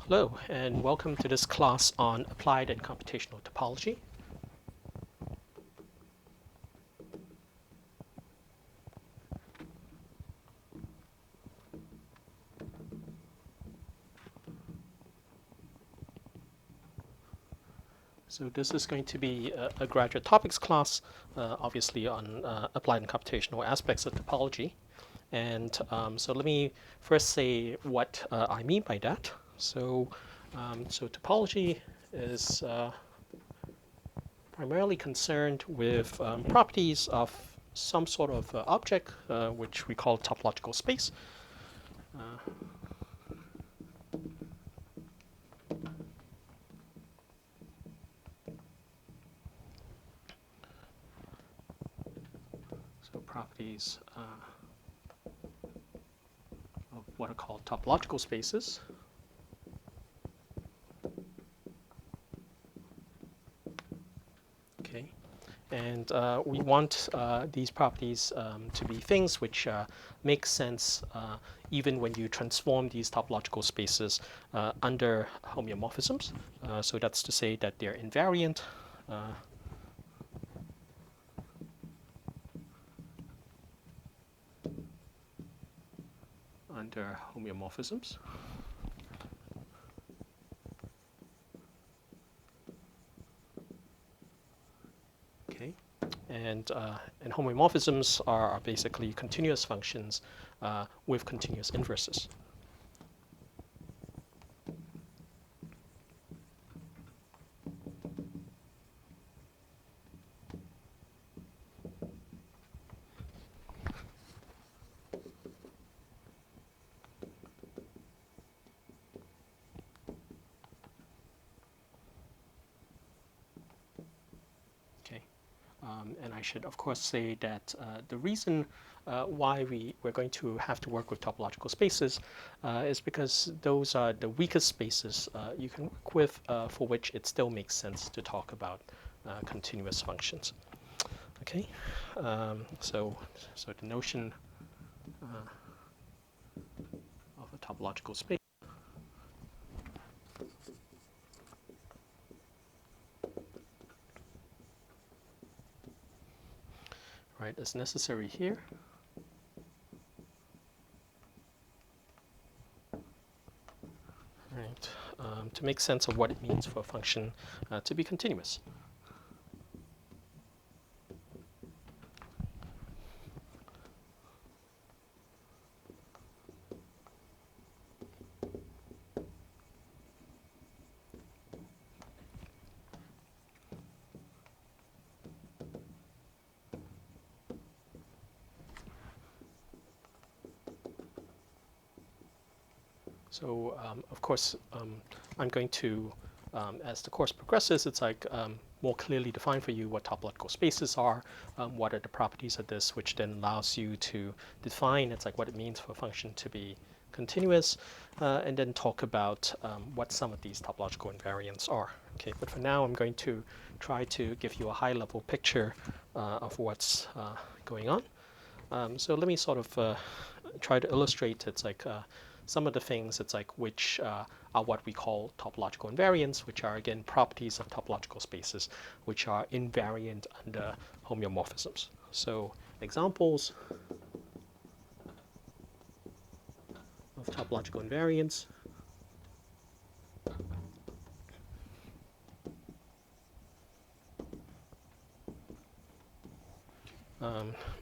Hello, and welcome to this class on applied and computational topology. So this is going to be a graduate topics class, obviously on applied and computational aspects of topology. And so let me first say what I mean by that. So topology is primarily concerned with properties of some sort of object, which we call topological space. So properties of what are called topological spaces. Okay, and we want these properties to be things which make sense even when you transform these topological spaces under homeomorphisms. So that's to say that they're invariant. Under homeomorphisms. Okay, and homeomorphisms are basically continuous functions with continuous inverses. Okay. And I should, of course, say that the reason why we're going to have to work with topological spaces is because those are the weakest spaces you can work with for which it still makes sense to talk about continuous functions. Okay, so the notion of a topological space. Right, is necessary here. Right, to make sense of what it means for a function to be continuous. So of course, I'm going to, as the course progresses, it's like more clearly define for you what topological spaces are, what are the properties of this, which then allows you to define, it's like what it means for a function to be continuous, and then talk about what some of these topological invariants are. Okay, but for now, I'm going to try to give you a high-level picture of what's going on. So let me sort of try to illustrate, it's like some of the things it's like which are what we call topological invariants, which are again properties of topological spaces which are invariant under homeomorphisms. So examples of topological invariants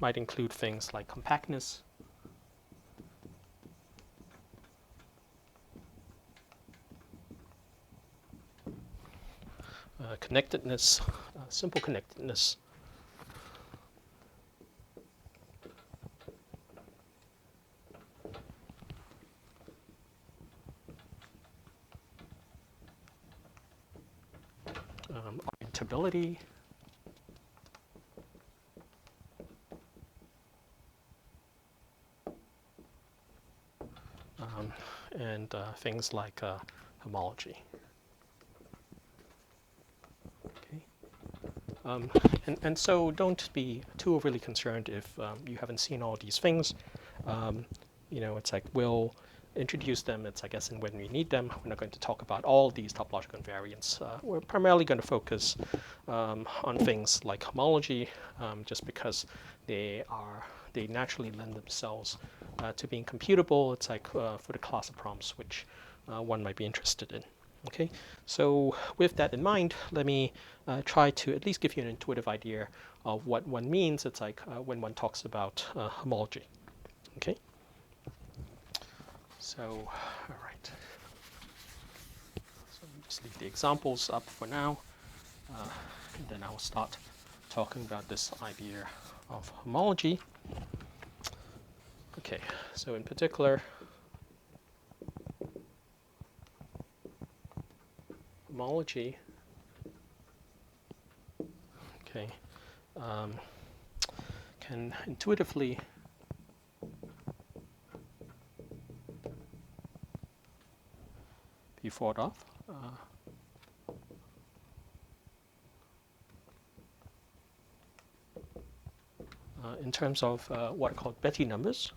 might include things like compactness, connectedness, simple connectedness, orientability, and things like homology. And so don't be too overly concerned if you haven't seen all these things. You know, it's like we'll introduce them. It's, I guess, in when we need them. We're not going to talk about all these topological invariants. We're primarily going to focus on things like homology, just because they naturally lend themselves to being computable. It's like for the class of problems which one might be interested in. Okay, so with that in mind, let me try to at least give you an intuitive idea of what one means. It's like when one talks about homology. Okay, so all right, so let me just leave the examples up for now, and then I'll start talking about this idea of homology. Okay, so in particular, homology, okay, can intuitively be thought of in terms of what are called Betti numbers.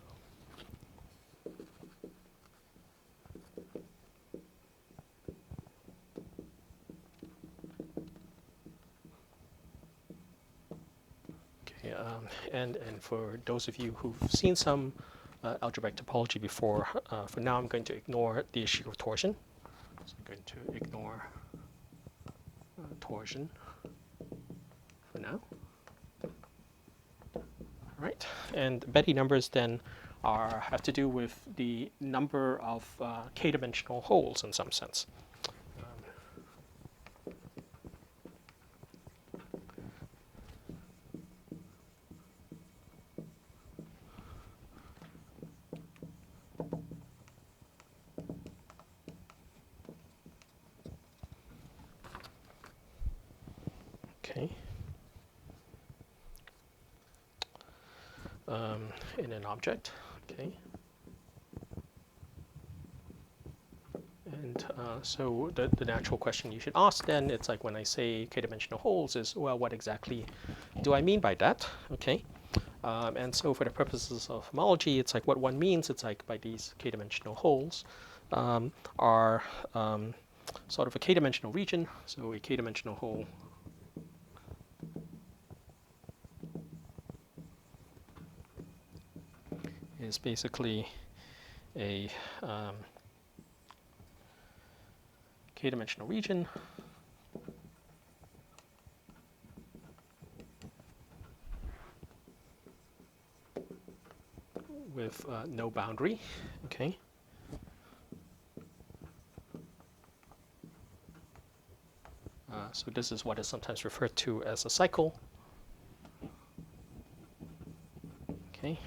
Okay, and for those of you who've seen some algebraic topology before, for now I'm going to ignore the issue of torsion. So I'm going to ignore torsion for now. Right, and Betti numbers then have to do with the number of k-dimensional holes in some sense. Okay. In an object, okay. And so the natural question you should ask then, it's like when I say k-dimensional holes is, well, what exactly do I mean by that? Okay. And so for the purposes of homology, it's like what one means, it's like by these k-dimensional holes are sort of a k-dimensional region. So a k-dimensional hole is basically a k-dimensional region with no boundary. Okay. So this is what is sometimes referred to as a cycle. Okay.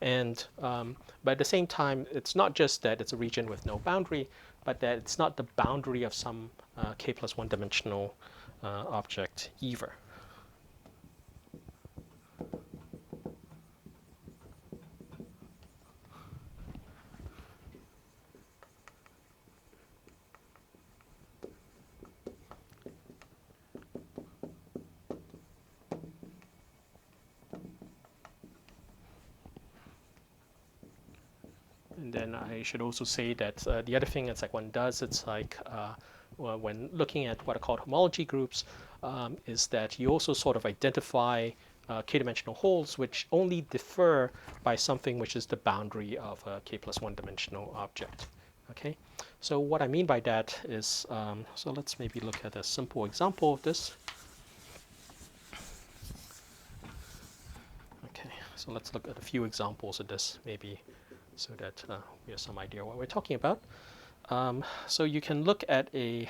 And but at the same time, it's not just that it's a region with no boundary, but that it's not the boundary of some k plus one dimensional object either. And then I should also say that the other thing it's like one does, it's like well, when looking at what are called homology groups, is that you also sort of identify k-dimensional holes which only differ by something which is the boundary of a k plus one dimensional object. Okay, so what I mean by that is, so let's maybe look at a simple example of this. Okay, so let's look at a few examples of this maybe, so that we have some idea what we're talking about. So you can look at a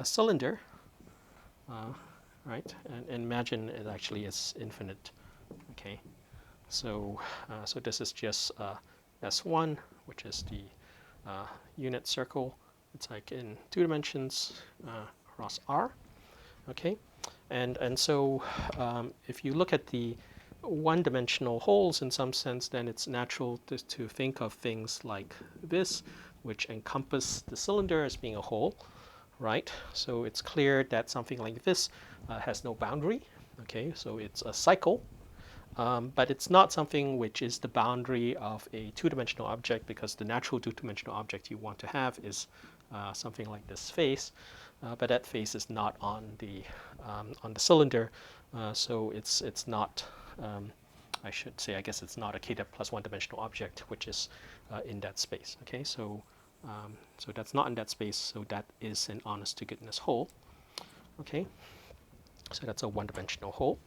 cylinder, right, and imagine it actually is infinite. Okay, so so this is just S1, which is the unit circle. It's like in 2 dimensions across R. Okay, and so if you look at the one-dimensional holes in some sense, then it's natural to think of things like this, which encompass the cylinder as being a hole, right? So it's clear that something like this has no boundary. Okay, so it's a cycle. but it's not something which is the boundary of a two-dimensional object, because the natural two-dimensional object you want to have is something like this face, but that face is not on the cylinder, so it's not. I should say, I guess it's not a k depth plus one-dimensional object which is in that space. Okay, so so that's not in that space, so that is an honest to goodness hole. Okay, so that's a one-dimensional hole.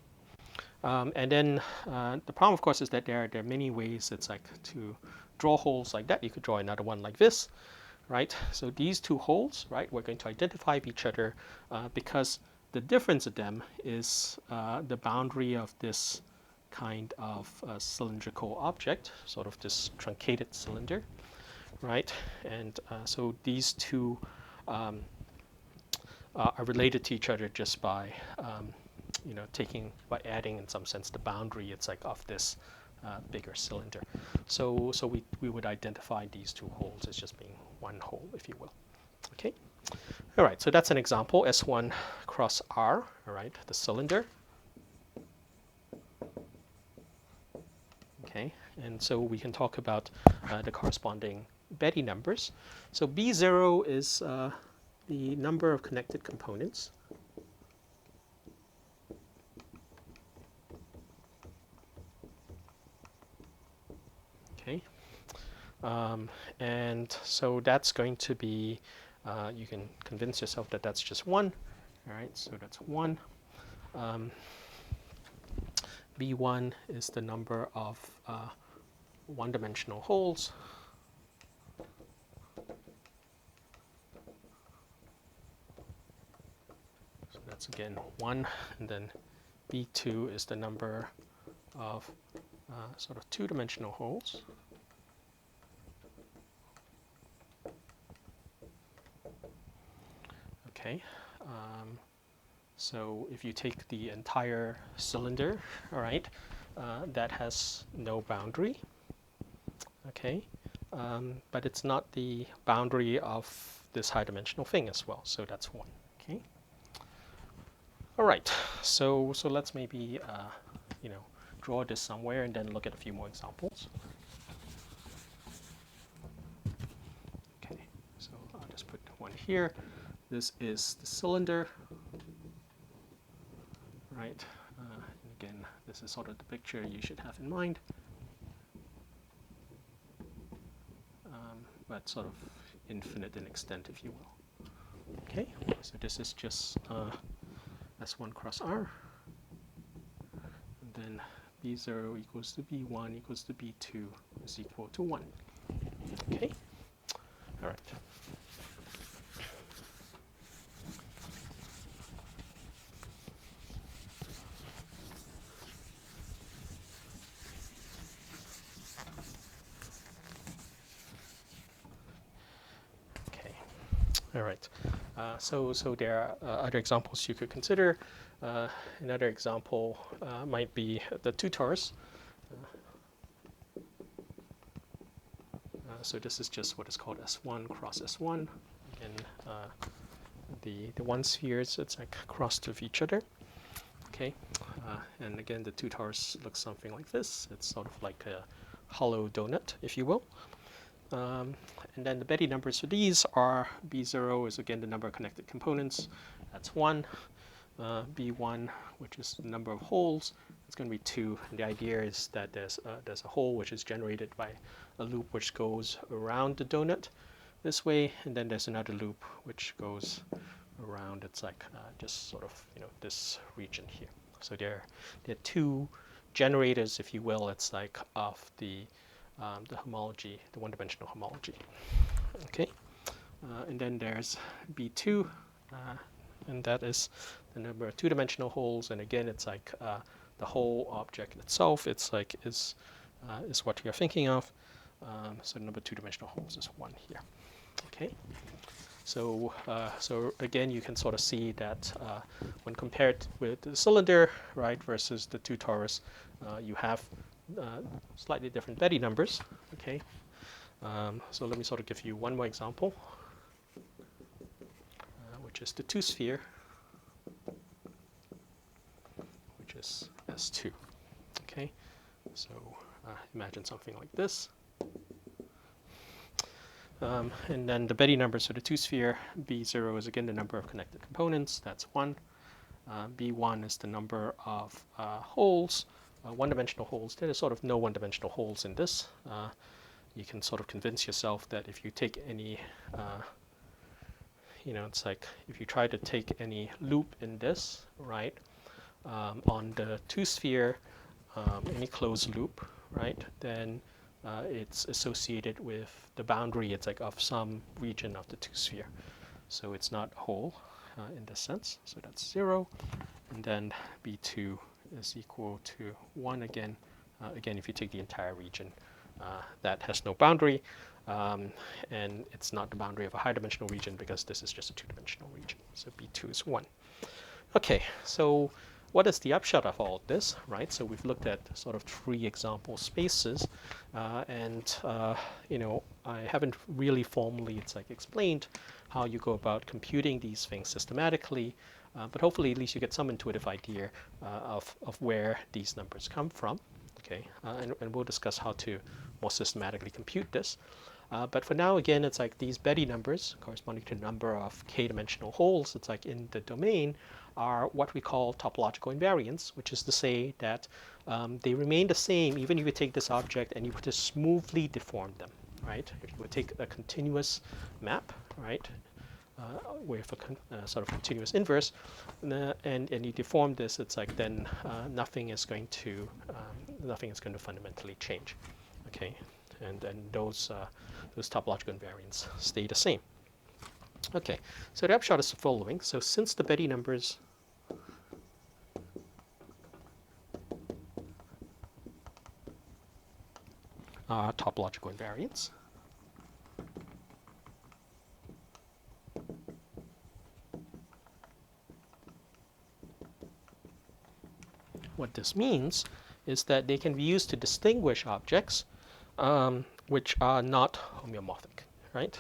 And then the problem, of course, is that there are many ways it's like to draw holes like that. You could draw another one like this, right? So these two holes, right, we're going to identify each other because the difference of them is the boundary of this kind of cylindrical object, sort of this truncated cylinder, right? And so these two are related to each other just by you know, by adding in some sense the boundary, it's like of this bigger cylinder. So we would identify these two holes as just being one hole, if you will. Okay. All right. So that's an example, S1 cross R. All right. The cylinder. Okay. And so we can talk about the corresponding Betti numbers. So B0 is the number of connected components. Okay, and so that's going to be, you can convince yourself that that's just one. All right, so that's one. B1 is the number of one-dimensional holes. So that's again one, and then B2 is the number of sort of two-dimensional holes. Okay, so if you take the entire cylinder, all right, that has no boundary. Okay, but it's not the boundary of this high-dimensional thing as well, so that's one. Okay. All right, so let's maybe you know, draw this somewhere and then look at a few more examples. Okay, so I'll just put one here. This is the cylinder, right? Again, this is sort of the picture you should have in mind, but sort of infinite in extent, if you will. Okay, so this is just S1 cross R, and then B0 equals to B1 equals to B2 is equal to 1. Okay, all right. All right. So there are other examples you could consider. Another example might be the two torus. So this is just what is called S1 cross S1. Again, the one spheres, it's like crossed with each other. Okay. And again, the two torus looks something like this. It's sort of like a hollow donut, if you will. And then the Betti numbers for these are B0 is again the number of connected components. That's 1. B1, which is the number of holes, it's going to be 2. And the idea is that there's a hole which is generated by a loop which goes around the donut this way, and then there's another loop which goes around. It's like just sort of, you know, this region here. So there are two generators, if you will. It's like of the homology, the one-dimensional homology. Okay, and then there's B2, and that is the number of two-dimensional holes. And again, it's like the whole object itself. It's like is what you're thinking of. So the number of two-dimensional holes is 1 here. Okay. So so again, you can sort of see that when compared with the cylinder, right, versus the two torus, you have slightly different Betti numbers. Okay, so let me sort of give you one more example, which is the two sphere, which is S2. Okay, So imagine something like this. And then the Betty numbers for the two-sphere, B0 is again the number of connected components, that's 1. B1 is the number of holes, one-dimensional holes. There are sort of no one-dimensional holes in this. You can sort of convince yourself that if you take any, it's like if you try to take any loop in this, right, on the two-sphere, any closed loop, right, then it's associated with the boundary, it's like of some region of the two-sphere. So it's not a hole in this sense, so that's 0. And then B2 is equal to 1 again. Again, if you take the entire region, that has no boundary, and it's not the boundary of a high-dimensional region because this is just a two-dimensional region. So B2 is 1. Okay, so what is the upshot of all of this, right? So we've looked at sort of 3 example spaces, and I haven't really formally, explained how you go about computing these things systematically, but hopefully at least you get some intuitive idea of where these numbers come from. Okay, and we'll discuss how to more systematically compute this. But for now, again, it's like these Betty numbers corresponding to the number of k-dimensional holes, it's like in the domain, are what we call topological invariants, which is to say that they remain the same even if you take this object and you were to smoothly deform them, right? If you would take a continuous map, right, with a sort of continuous inverse, and you deform this, it's like then nothing is going to fundamentally change, okay? And those topological invariants stay the same. Okay, so the upshot is the following. So since the Betty numbers are topological invariants, what this means is that they can be used to distinguish objects which are not homeomorphic, right?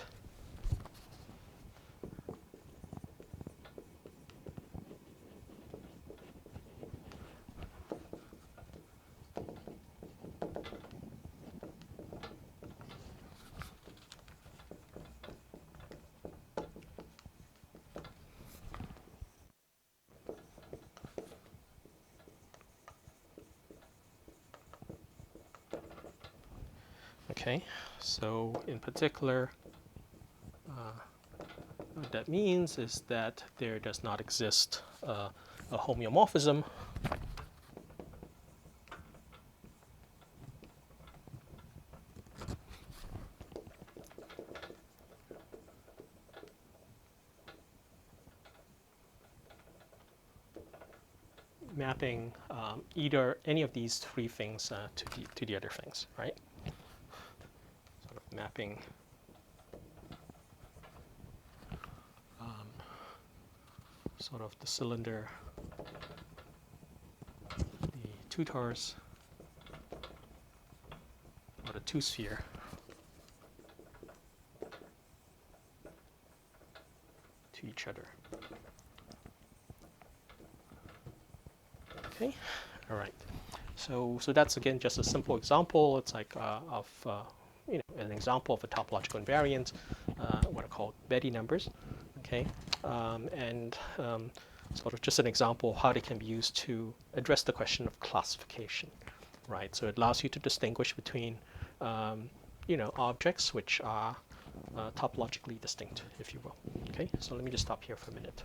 Okay, so in particular, what that means is that there does not exist a homeomorphism mapping either any of these 3 things to the other things, right? Sort of mapping sort of the cylinder, the two torus, or the two-sphere to each other. Okay, all right. So that's again just a simple example. It's like of an example of a topological invariant, what are called Betty numbers. Okay, and sort of just an example of how they can be used to address the question of classification, right? So it allows you to distinguish between objects which are topologically distinct, if you will. Okay, so let me just stop here for a minute.